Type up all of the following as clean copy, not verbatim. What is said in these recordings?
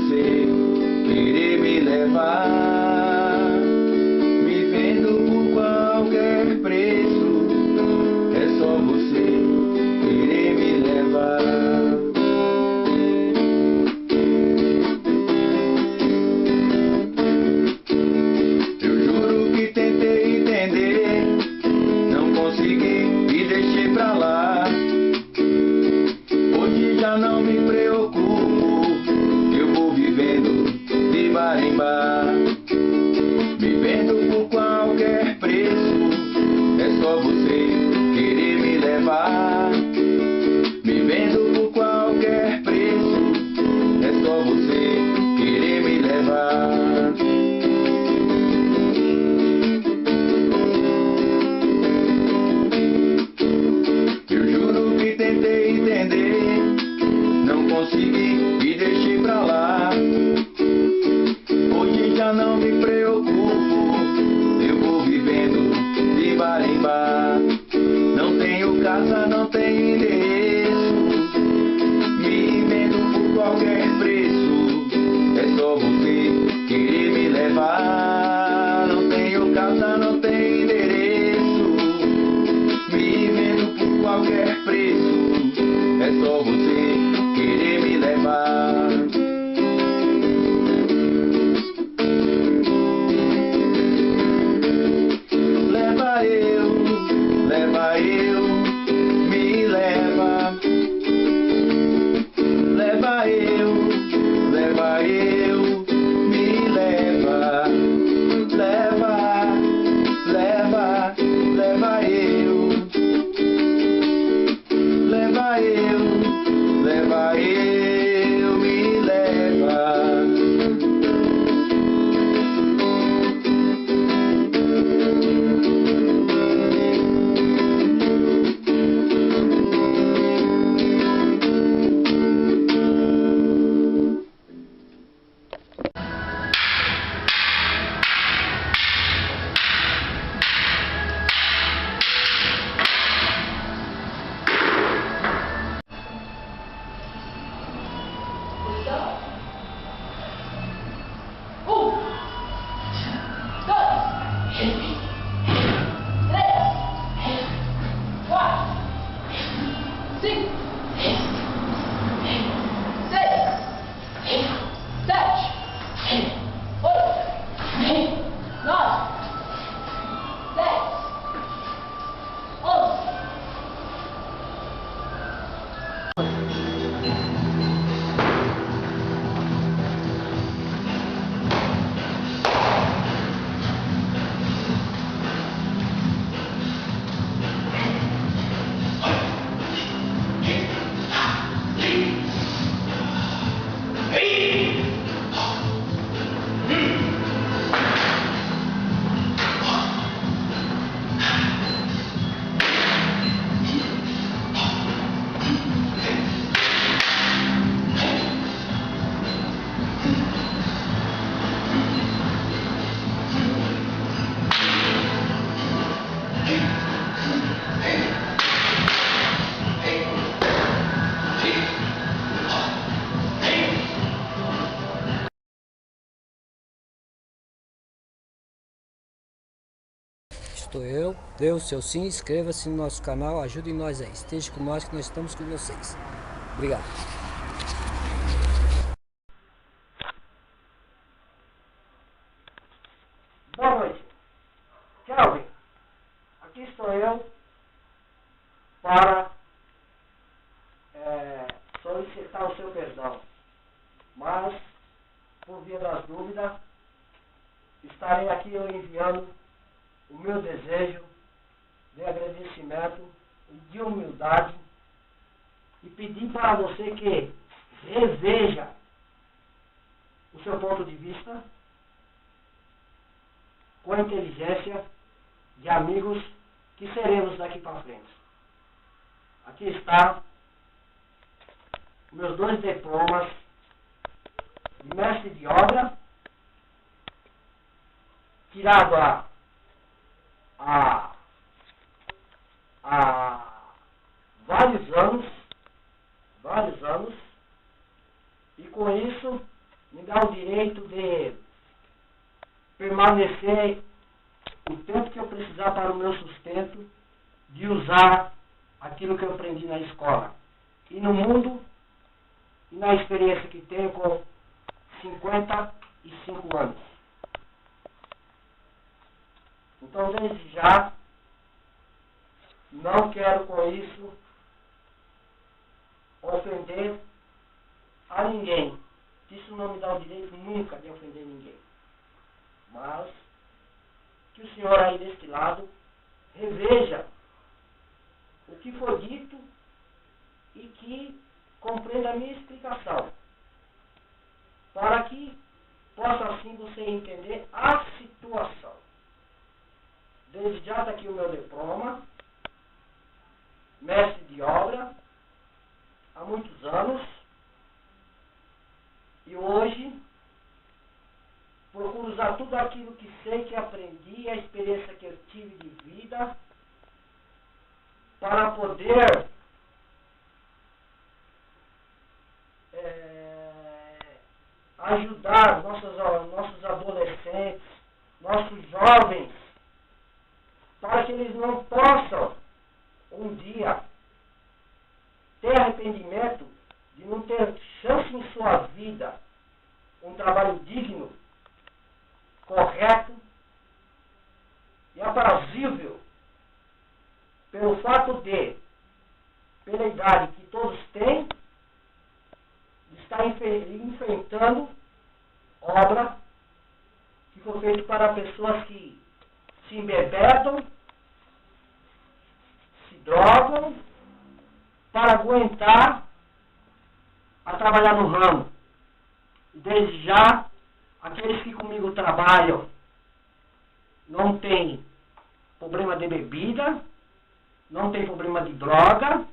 você querer me levar, me vendo por qualquer preço. É só você querer me levar. Eu juro que tentei entender, não consegui e deixei pra lá. Hoje já não me preocupo, eu vou vivendo de bar em bar, me vendo por qualquer preço. É só você querer me levar, me vendo por qualquer preço. É só você querer me levar. Eu juro que tentei entender, não consegui e deixei pra lá. Hoje já não me preocupo, eu vou vivendo de bar em bar. Não tenho casa, não tenho endereço, me vendo por qualquer preço. É só você querer me levar. Não tenho casa, não tenho endereço, me vendo por qualquer preço. É só você querer me levar. Leva eu, me leva. Leva eu, me leva. Leva eu. Leva eu, me leva. Estou eu, dê o seu sim, inscreva-se no nosso canal, ajudem nós aí, esteja com nós que nós estamos com vocês. Obrigado. Boa noite. Kelvin, aqui estou eu para solicitar o seu perdão, mas por via das dúvidas estarei aqui eu enviando o meu desejo de agradecimento e de humildade e pedir para você que reveja o seu ponto de vista com a inteligência de amigos que seremos daqui para frente. Aqui está meus 2 diplomas de mestre de obra, tirado há vários anos, e com isso me dá o direito de permanecer o tempo que eu precisar para o meu sustento, de usar aquilo que eu aprendi na escola. E no mundo, e na experiência que tenho com 55 anos. Então, desde já, não quero com isso ofender a ninguém. Isso não me dá o direito nunca de ofender ninguém. Mas que o senhor aí deste lado reveja o que foi dito e que compreenda a minha explicação, para que possa assim você entender a situação. Desde já está aqui o meu diploma, mestre de obra, há muitos anos, e hoje procuro usar tudo aquilo que sei, que aprendi, a experiência que eu tive de vida, para poder ajudar nossos adolescentes, nossos jovens, para que eles não possam um dia ter arrependimento de não ter chance em sua vida, um trabalho digno, correto e aprazível, pelo fato de, pela idade que todos têm, de estar enfrentando obra que foi feita para pessoas que se embebedam, se drogam, para aguentar a trabalhar no ramo. Desde já, aqueles que comigo trabalham não tem problema de bebida, não tem problema de droga,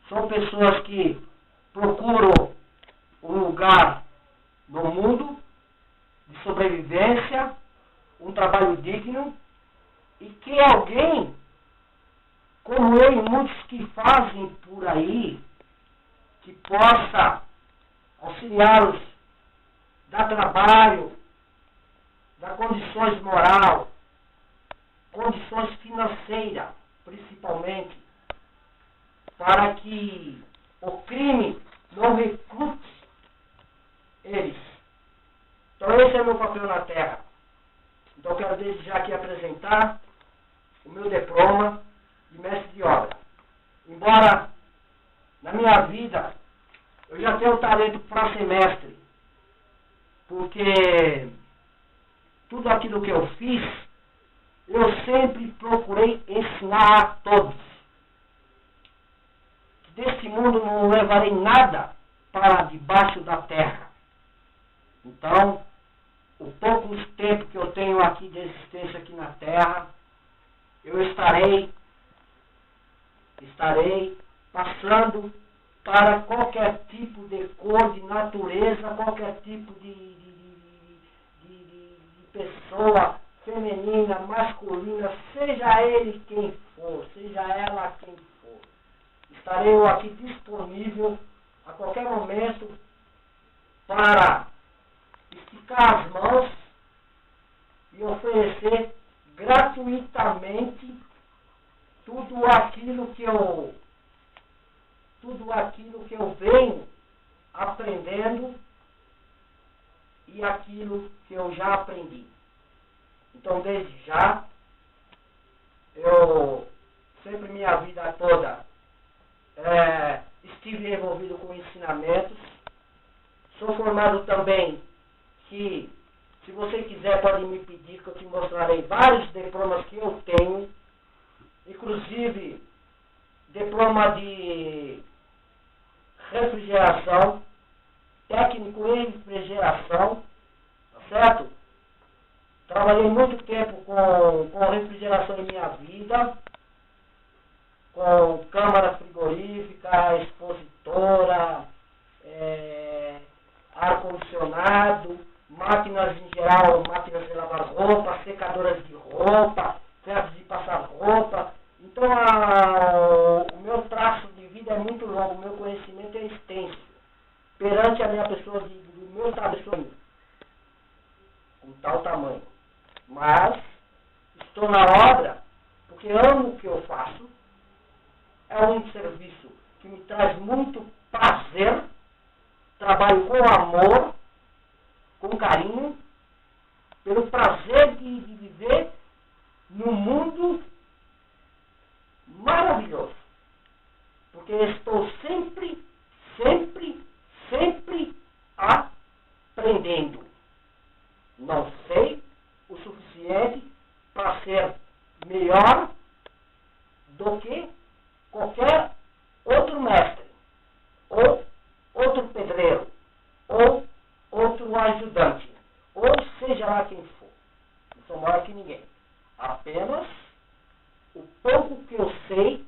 são pessoas que procuram um lugar no mundo de sobrevivência, um trabalho digno, e que alguém, como eu e muitos que fazem por aí, que possa auxiliá-los, dar trabalho, dar condições moral, condições financeiras, principalmente, para que o crime não recrute eles. Então esse é o meu papel na Terra. Então quero desde já aqui apresentar o meu diploma de mestre de obra. Embora na minha vida eu já tenho talento para ser mestre, porque tudo aquilo que eu fiz, eu sempre procurei ensinar a todos. Que deste mundo não levarei nada para debaixo da terra. Então, o pouco tempo que eu tenho aqui de existência aqui na terra, eu estarei passando para qualquer tipo de cor, de natureza, qualquer tipo de pessoa feminina, masculina, seja ele quem for, seja ela quem for. Estarei eu aqui disponível a qualquer momento para esticar as mãos e oferecer gratuitamente tudo aquilo que eu venho aprendendo e aquilo que eu já aprendi. Então, desde já, eu sempre minha vida toda estive envolvido com ensinamentos. Sou formado também, que se você quiser pode me pedir que eu te mostrarei vários diplomas que eu tenho, inclusive diploma de refrigeração, técnico em refrigeração, tá certo? Trabalhei muito tempo com refrigeração em minha vida, com câmara frigorífica, expositora, ar-condicionado, máquinas em geral, máquinas de lavar roupa, secadoras de roupa, ferros de passar roupa. Então o meu traço de vida é muito longo, o meu conhecimento é extenso. Perante a minha pessoa de meu estabelecimento com tal tamanho. Mas estou na obra porque amo o que eu faço. É um serviço que me traz muito prazer. Trabalho com amor, com carinho, pelo prazer de viver num mundo maravilhoso. Porque estou sempre aprendendo. Não sei o suficiente para ser melhor do que qualquer outro mestre, ou outro pedreiro, ou outro ajudante, ou seja lá quem for. Não sou maior que ninguém. Apenas o pouco que eu sei,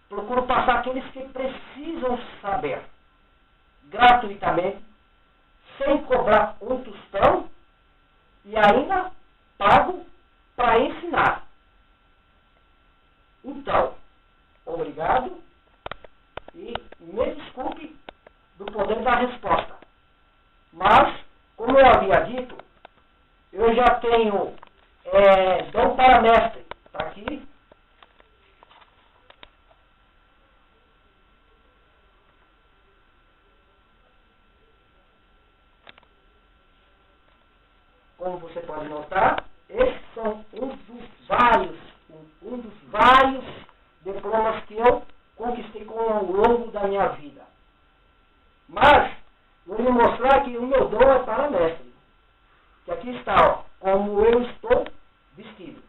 procuro passar aqueles que precisam saber, gratuitamente, sem cobrar um tostão, e ainda pago para ensinar. Então, obrigado e me desculpe do poder da resposta. Mas, como eu havia dito, eu já tenho dom para mestre. Está aqui. Como você pode notar, esses são um dos vários diplomas que eu conquistei ao longo da minha vida. Mas, vou lhe mostrar que o meu dom é para mestre. Que aqui está, ó, como eu estou vestido.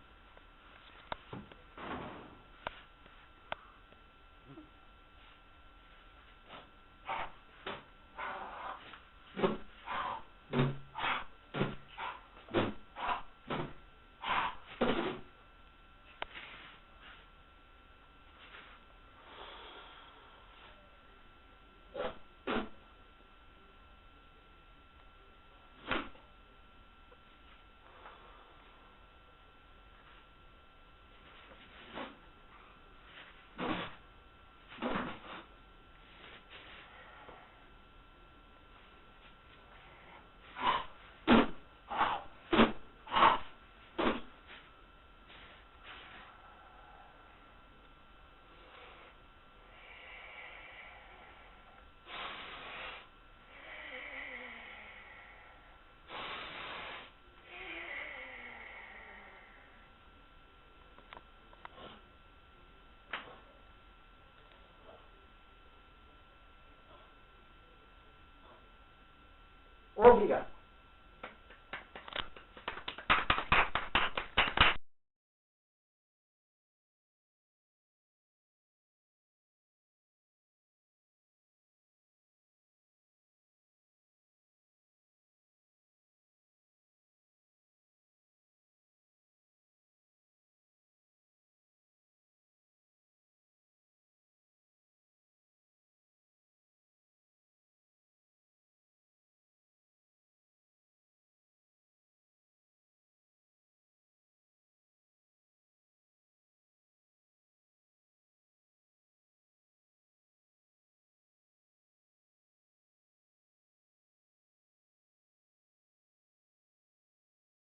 Obrigado.